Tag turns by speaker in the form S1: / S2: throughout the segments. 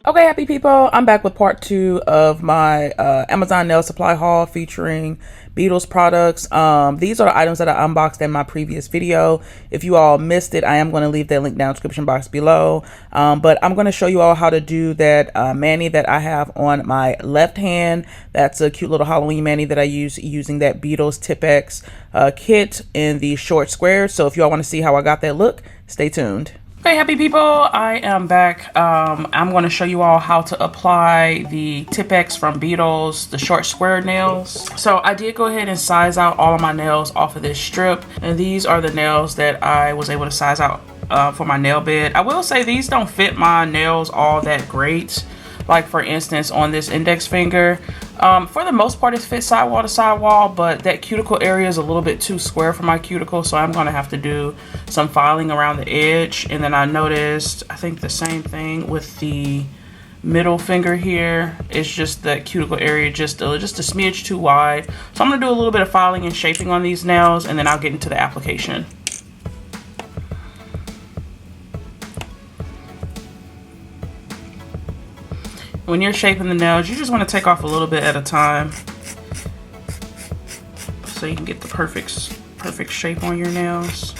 S1: Okay, happy people, I'm back with part 2 of my Amazon nail supply haul featuring Beetles products. These are the items that I unboxed in my previous video. If you all missed it, I am going to leave that link down in the description box below. But I'm going to show you all how to do that mani that I have on my left hand. That's a cute little Halloween mani that I use using that Beetles Tipex kit in the short squares. So if you all want to see how I got that look, stay tuned. Okay, happy people, I am back. I'm going to show you all how to apply the Tipex from Beetles, the short square nails. So I did go ahead and size out all of my nails off of this strip, and these are the nails that I was able to size out for my nail bed. I will say these don't fit my nails all that great. Like for instance, on this index finger, for the most part it fits sidewall to sidewall, but that cuticle area is a little bit too square for my cuticle, so I'm gonna have to do some filing around the edge. And then I noticed, I think the same thing with the middle finger here. It's just that cuticle area just a smidge too wide. So I'm gonna do a little bit of filing and shaping on these nails, and then I'll get into the application. When you're shaping the nails, you just want to take off a little bit at a time so you can get the perfect shape on your nails.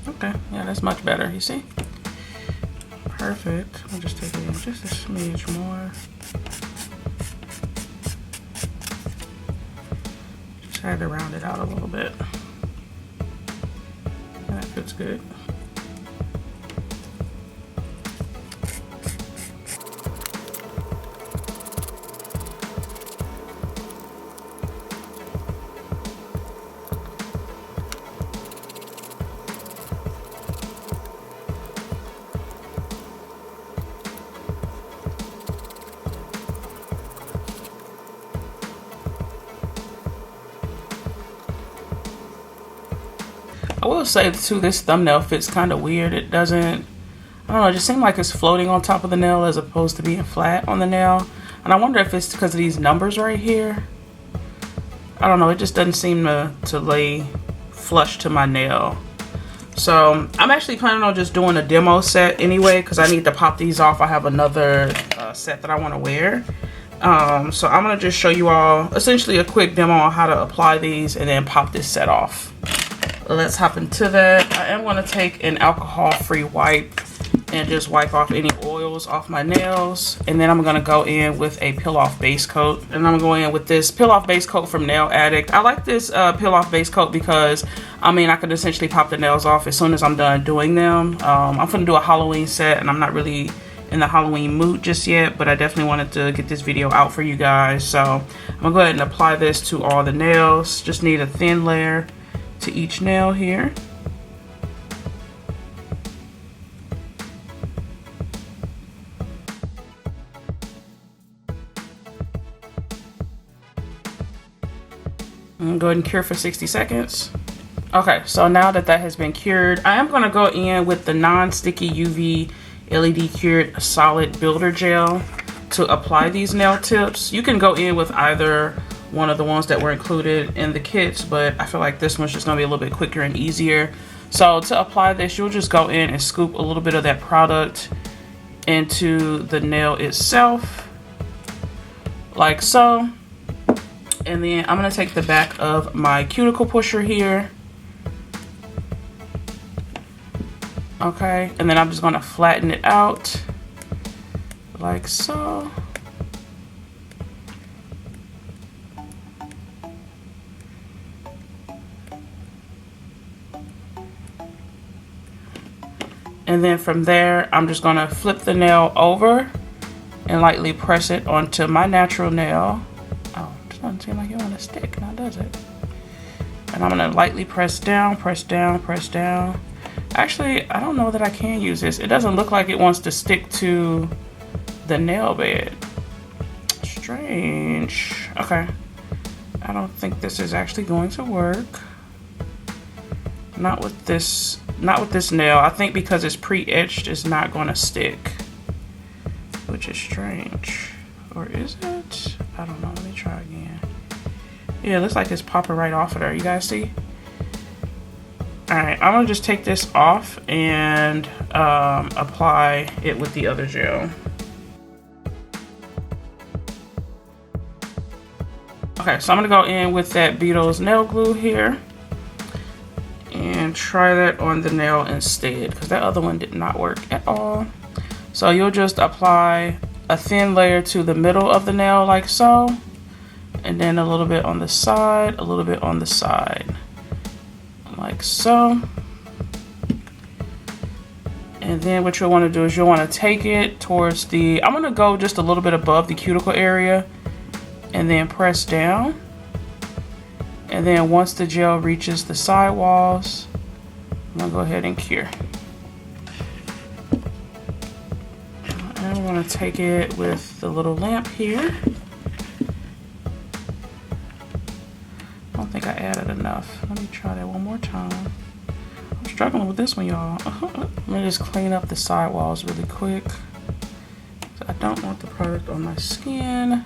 S1: Okay, yeah, that's much better, you see? Perfect. I'll just take it in just a smidge more. I had to round it out a little bit. That fits good. I will say too, this thumbnail fits kind of weird. It doesn't, I don't know, it just seems like it's floating on top of the nail as opposed to being flat on the nail. And I wonder if it's because of these numbers right here. I don't know, it just doesn't seem to lay flush to my nail. So I'm actually planning on just doing a demo set anyway, because I need to pop these off. I have another set that I want to wear. So I'm going to just show you all essentially a quick demo on how to apply these and then pop this set off. Let's hop into that. I am going to take an alcohol-free wipe and just wipe off any oils off my nails. And then I'm going to go in with a peel-off base coat. And I'm going in with this peel-off base coat from Nail Addict. I like this peel-off base coat because, I mean, I could essentially pop the nails off as soon as I'm done doing them. I'm going to do a Halloween set, and I'm not really in the Halloween mood just yet, but I definitely wanted to get this video out for you guys. So I'm going to go ahead and apply this to all the nails. Just need a thin layer to each nail here. And go ahead and cure for 60 seconds. Okay, so now that that has been cured, I am going to go in with the non-sticky UV LED cured solid builder gel to apply these nail tips. You can go in with either one of the ones that were included in the kits, but I feel like this one's just gonna be a little bit quicker and easier. So to apply this, you'll just go in and scoop a little bit of that product into the nail itself, like so. And then I'm gonna take the back of my cuticle pusher here. Okay, and then I'm just gonna flatten it out, like so. And then from there, I'm just gonna flip the nail over and lightly press it onto my natural nail. Oh, it doesn't seem like you want to stick, now does it? And I'm gonna lightly press down, press down, press down. Actually, I don't know that I can use this. It doesn't look like it wants to stick to the nail bed. Strange. Okay. I don't think this is actually going to work. Not with this nail. I think because it's pre-etched, it's not going to stick, which is strange. Or is it? I don't know. Let me try again. Yeah, it looks like it's popping right off of there. You guys see? Alright, I'm gonna just take this off and apply it with the other gel. Okay, so I'm gonna go in with that BEETLES nail glue here and try that on the nail instead, because that other one did not work at all. So you'll just apply a thin layer to the middle of the nail like so, and then a little bit on the side, a little bit on the side, like so. And then what you'll want to do is you'll want to take it towards the, I'm going to go just a little bit above the cuticle area and then press down. And then once the gel reaches the side walls, I'm going to go ahead and cure. And I'm going to take it with the little lamp here. I don't think I added enough. Let me try that one more time. I'm struggling with this one, y'all. Let me just clean up the sidewalls really quick. So I don't want the product on my skin.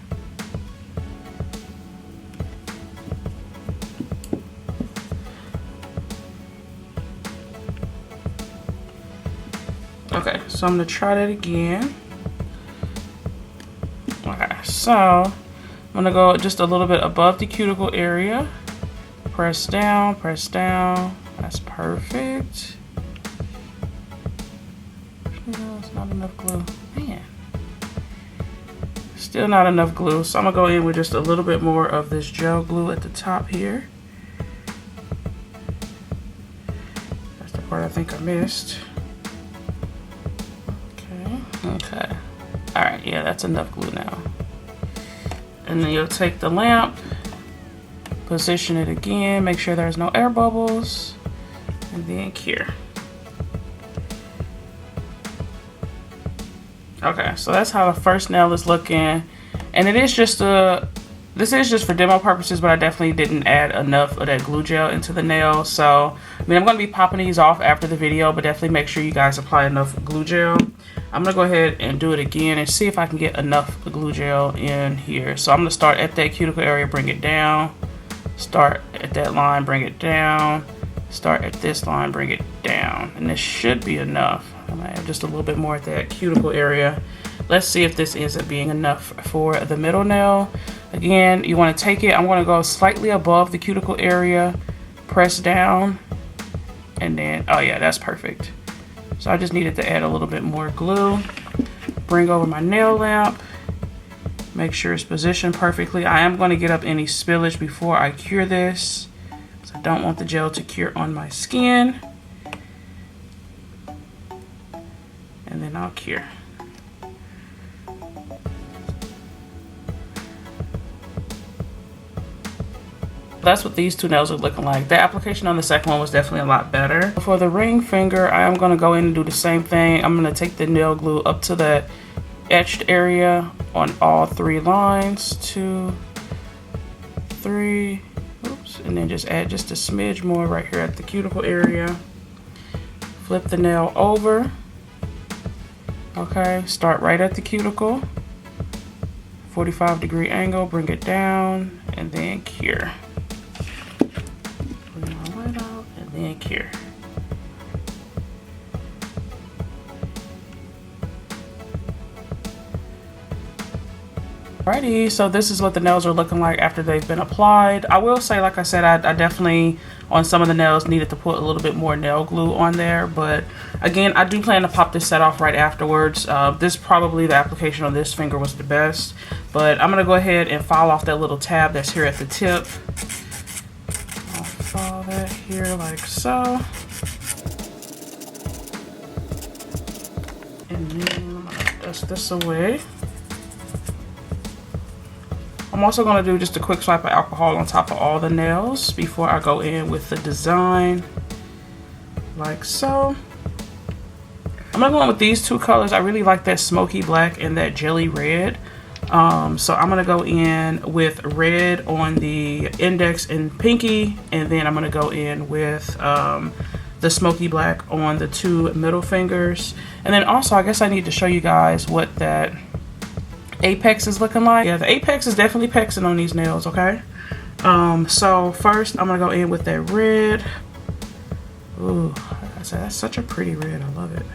S1: Okay, so I'm gonna try that again. Okay, so I'm gonna go just a little bit above the cuticle area. Press down, press down. That's perfect. No, it's not enough glue. Man. Still not enough glue. So I'm gonna go in with just a little bit more of this gel glue at the top here. That's the part I think I missed. Okay. Alright, yeah, that's enough glue now. And then you'll take the lamp, position it again, make sure there's no air bubbles, and then cure. Okay, so that's how the first nail is looking. And it is just this is just for demo purposes, but I definitely didn't add enough of that glue gel into the nail. So, I mean, I'm going to be popping these off after the video, but definitely make sure you guys apply enough glue gel. I'm going to go ahead and do it again and see if I can get enough glue gel in here. So I'm going to start at that cuticle area, bring it down. Start at that line, bring it down. Start at this line, bring it down. And this should be enough. I'm going to add just a little bit more at that cuticle area. Let's see if this ends up being enough for the middle nail. Again, you want to take it. I'm going to go slightly above the cuticle area, press down, and then, oh yeah, that's perfect. So I just needed to add a little bit more glue. Bring over my nail lamp. Make sure it's positioned perfectly. I am going to get up any spillage before I cure this, because I don't want the gel to cure on my skin. And then I'll cure. That's what these two nails are looking like. The application on the second one was definitely a lot better. For the ring finger, I am going to go in and do the same thing. I'm going to take the nail glue up to the etched area on all three lines. 2, 3, oops, and then just add just a smidge more right here at the cuticle area. Flip the nail over. Okay, start right at the cuticle. 45-degree angle, bring it down, and then cure. And cure. Alrighty, so this is what the nails are looking like after they've been applied. I will say, like I said, I definitely on some of the nails needed to put a little bit more nail glue on there, but again, I do plan to pop this set off right afterwards. This probably, the application on this finger was the best, but I'm gonna go ahead and file off that little tab that's here at the tip. I'll file that here like so. And then I'm gonna dust this away. I'm also going to do just a quick swipe of alcohol on top of all the nails before I go in with the design, like so. I'm going to go in with these two colors. I really like that smoky black and that jelly red. So I'm going to go in with red on the index and pinky, and then I'm going to go in with the smoky black on the two middle fingers. And then also, I guess I need to show you guys what that apex is looking like. Yeah, the apex is definitely pexing on these nails, okay? So first I'm gonna go in with that red. Ooh, that's such a pretty red. I love it.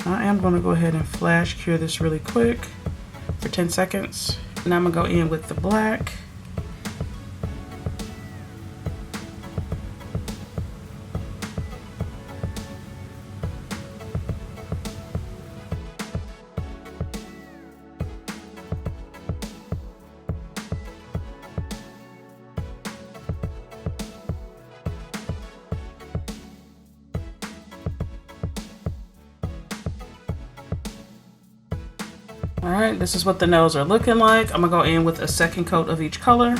S1: I am going to go ahead and flash cure this really quick for 10 seconds. And I'm going to go in with the black. All right, this is what the nails are looking like. I'm gonna go in with a second coat of each color.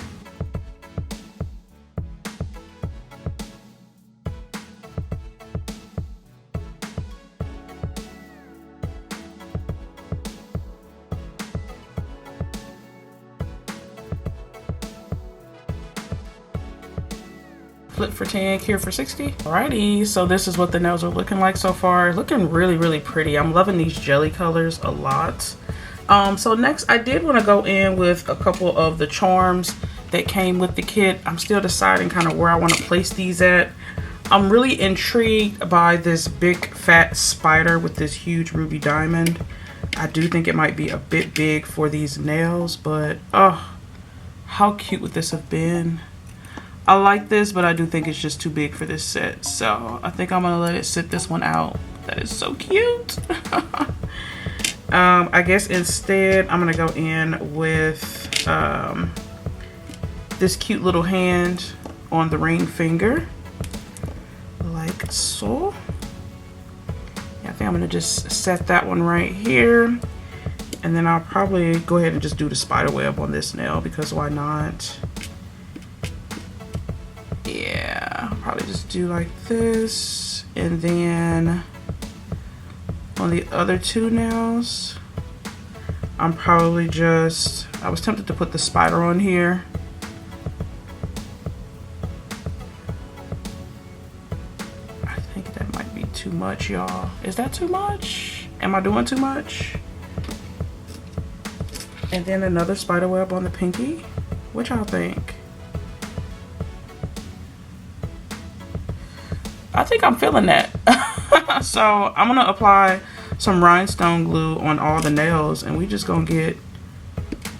S1: Flip for 10, cure for 60. Alrighty, so this is what the nails are looking like so far. Looking really, really pretty. I'm loving these jelly colors a lot. So next I did want to go in with a couple of the charms that came with the kit. I'm still deciding kind of where I want to place these at. I'm really intrigued by this big fat spider with this huge ruby diamond. I do think it might be a bit big for these nails, but oh, how cute would this have been? I like this, but I do think it's just too big for this set. So I think I'm gonna let it sit this one out. That is so cute. I guess instead I'm gonna go in with this cute little hand on the ring finger, like so. Yeah, I think I'm gonna just set that one right here, and then I'll probably go ahead and just do the spider web on this nail, because why not? Yeah, I'll probably just do like this, and then on the other two nails, I'm probably just, I was tempted to put the spider on here. I think that might be too much, y'all. Is that too much? Am I doing too much? And then another spider web on the pinky. What y'all think? I think I'm feeling that. So I'm gonna apply some rhinestone glue on all the nails, and we just gonna get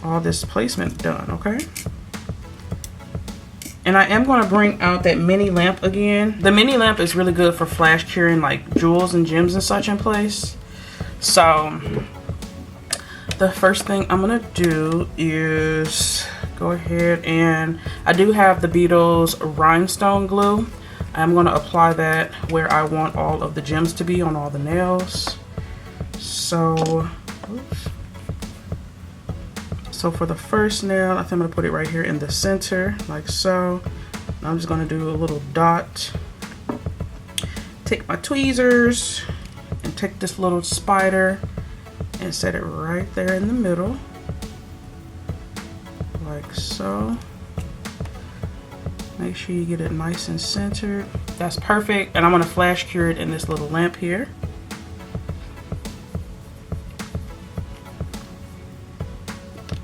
S1: all this placement done, okay? And I am gonna bring out that mini lamp again. The mini lamp is really good for flash curing like jewels and gems and such in place. So the first thing I'm gonna do is go ahead, and I do have the BEETLES rhinestone glue. I'm going to apply that where I want all of the gems to be on all the nails. So, oops. So for the first nail, I think I'm going to put it right here in the center, like so. I'm just going to do a little dot. Take my tweezers and take this little spider and set it right there in the middle, like so. Make sure you get it nice and centered. That's perfect. And I'm gonna flash cure it in this little lamp here.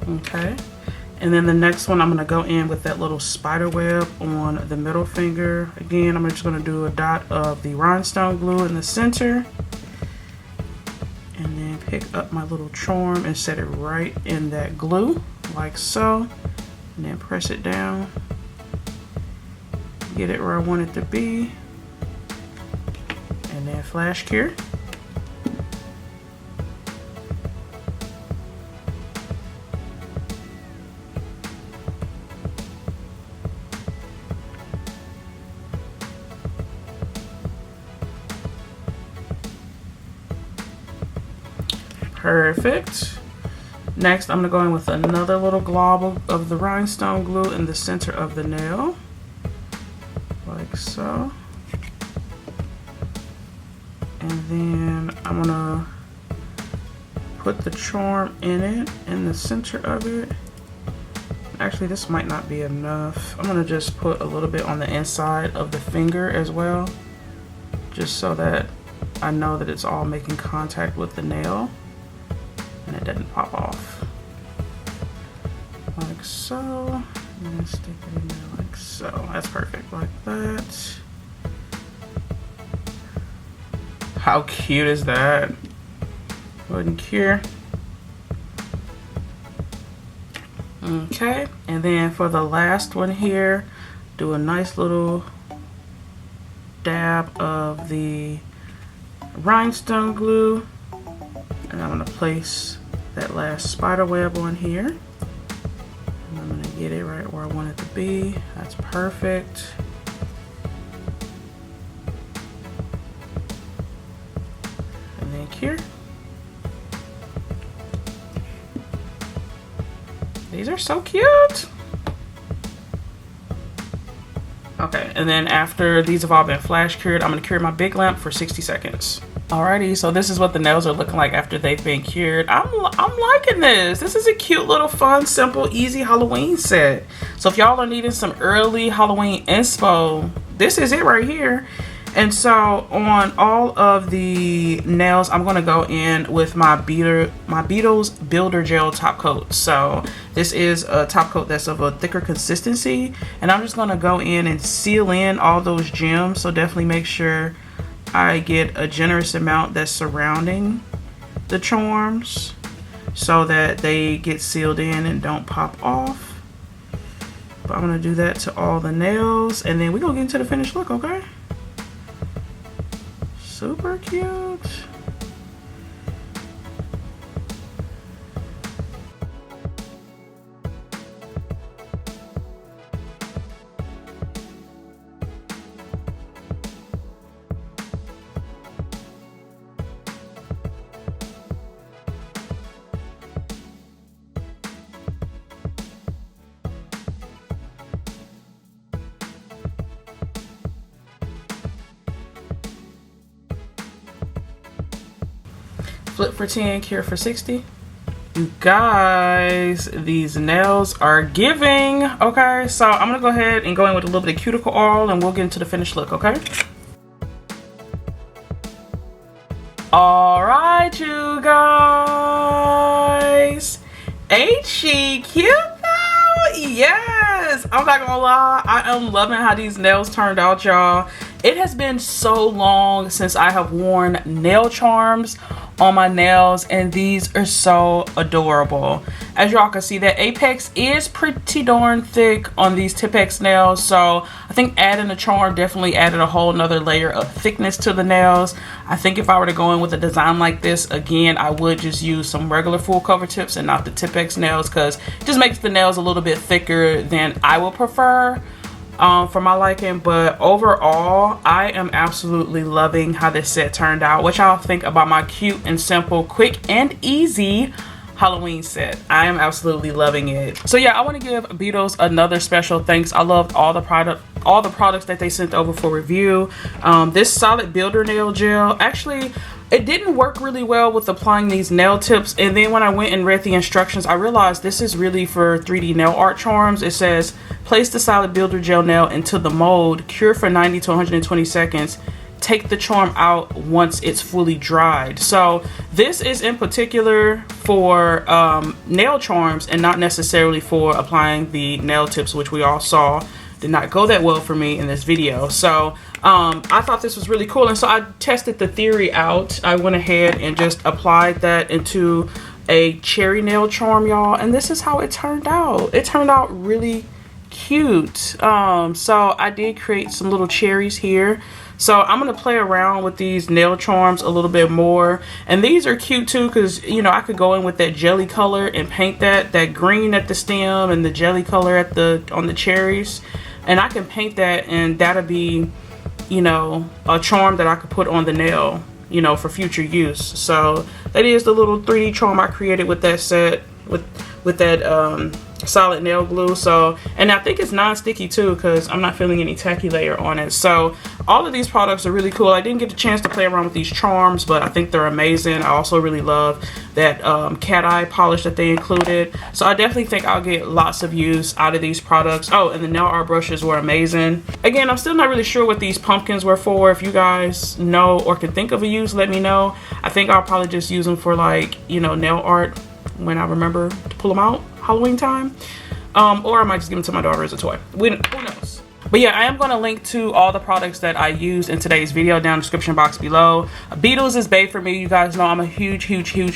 S1: Okay. And then the next one, I'm gonna go in with that little spider web on the middle finger. Again, I'm just gonna do a dot of the rhinestone glue in the center. And then pick up my little charm and set it right in that glue, like so. And then press it down. Get it where I want it to be, and then flash cure. Perfect. Next, I'm gonna go in with another little glob of the rhinestone glue in the center of the nail, like so. And then I'm gonna put the charm in it, in the center of it. Actually, this might not be enough. I'm gonna just put a little bit on the inside of the finger as well, just so that I know that it's all making contact with the nail and it doesn't pop off. Like so. And then stick it in there like so. That's perfect, like that. How cute is that? Go ahead and cure. Okay, and then for the last one here, do a nice little dab of the rhinestone glue, and I'm gonna place that last spider web on here, and I'm gonna get it right where I want it to be. That's perfect. And then cure. These are so cute. Okay, and then after these have all been flash cured, I'm gonna cure my big lamp for 60 seconds. Alrighty, so this is what the nails are looking like after they've been cured. I'm liking this. This is a cute little fun, simple, easy Halloween set. So if y'all are needing some early Halloween inspo, this is it right here. And so on all of the nails, I'm gonna go in with my BEETLES Builder Gel top coat. So this is a top coat that's of a thicker consistency, and I'm just gonna go in and seal in all those gems. So definitely make sure I get a generous amount that's surrounding the charms so that they get sealed in and don't pop off. But I'm gonna do that to all the nails, and then we're gonna get into the finished look, okay? Super cute. Flip for 10, cure for 60. You guys, these nails are giving. Okay, so I'm gonna go ahead and go in with a little bit of cuticle oil and we'll get into the finished look, okay? All right, you guys. Ain't she cute though? Yes, I'm not gonna lie, I am loving how these nails turned out, y'all. It has been so long since I have worn nail charms on my nails, and these are so adorable. As y'all can see, that apex is pretty darn thick on these Tipex nails, so I think adding a charm definitely added a whole nother layer of thickness to the nails. I think if I were to go in with a design like this again, I would just use some regular full cover tips and not the Tipex nails, because it just makes the nails a little bit thicker than I would prefer for my liking. But overall, I am absolutely loving how this set turned out. What y'all think about my cute and simple, quick and easy Halloween set? I am absolutely loving it. So yeah, I want to give BEETLES another special thanks. I loved all the products that they sent over for review. This solid builder nail gel, actually it didn't work really well with applying these nail tips, and then when I went and read the instructions, I realized this is really for 3D nail art charms. It says place the solid builder gel nail into the mold, cure for 90 to 120 seconds, take the charm out once it's fully dried. So this is in particular for nail charms and not necessarily for applying the nail tips, which we all saw did not go that well for me in this video. So I thought this was really cool, and so I tested the theory out. I went ahead and just applied that into a cherry nail charm, y'all, and this is how it turned out. It turned out really cute. So I did create some little cherries here. So I'm gonna play around with these nail charms a little bit more, and these are cute too, because you know I could go in with that jelly color and paint that green at the stem and the jelly color at on the cherries, and I can paint that, and that'll be, you know, a charm that I could put on the nail, you know, for future use. So that is the little 3D charm I created with that set, with that solid nail glue. So, and I think it's non-sticky too, because I'm not feeling any tacky layer on it. So all of these products are really cool. I didn't get the chance to play around with these charms, but I think they're amazing. I also really love that cat eye polish that they included. So I definitely think I'll get lots of use out of these products. Oh, and the nail art brushes were amazing. Again, I'm still not really sure what these pumpkins were for. If you guys know or can think of a use, let me know. I think I'll probably just use them for, like, you know, nail art when I remember to pull them out Halloween time, or I might just give them to my daughter as a toy. Who knows? But yeah, I am going to link to all the products that I used in today's video down in the description box below. Beetles is bae for me. You guys know I'm a huge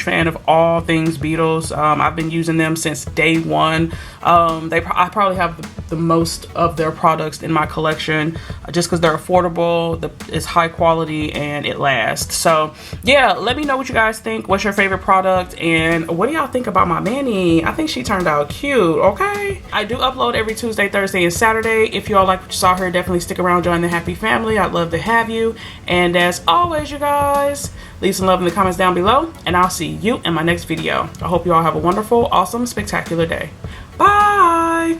S1: fan of all things Beetles. I've been using them since day one. I probably have the most of their products in my collection, just because they're affordable, it's high quality, and it lasts. So yeah, let me know what you guys think. What's your favorite product, and what do y'all think about my Manny? I think she turned out cute. Okay, I do upload every Tuesday, Thursday, and Saturday. If you all like what you saw here, definitely stick around, join the happy family. I'd love to have you. And as always, you guys, leave some love in the comments down below, and I'll see you in my next video. I hope you all have a wonderful, awesome, spectacular day. Bye.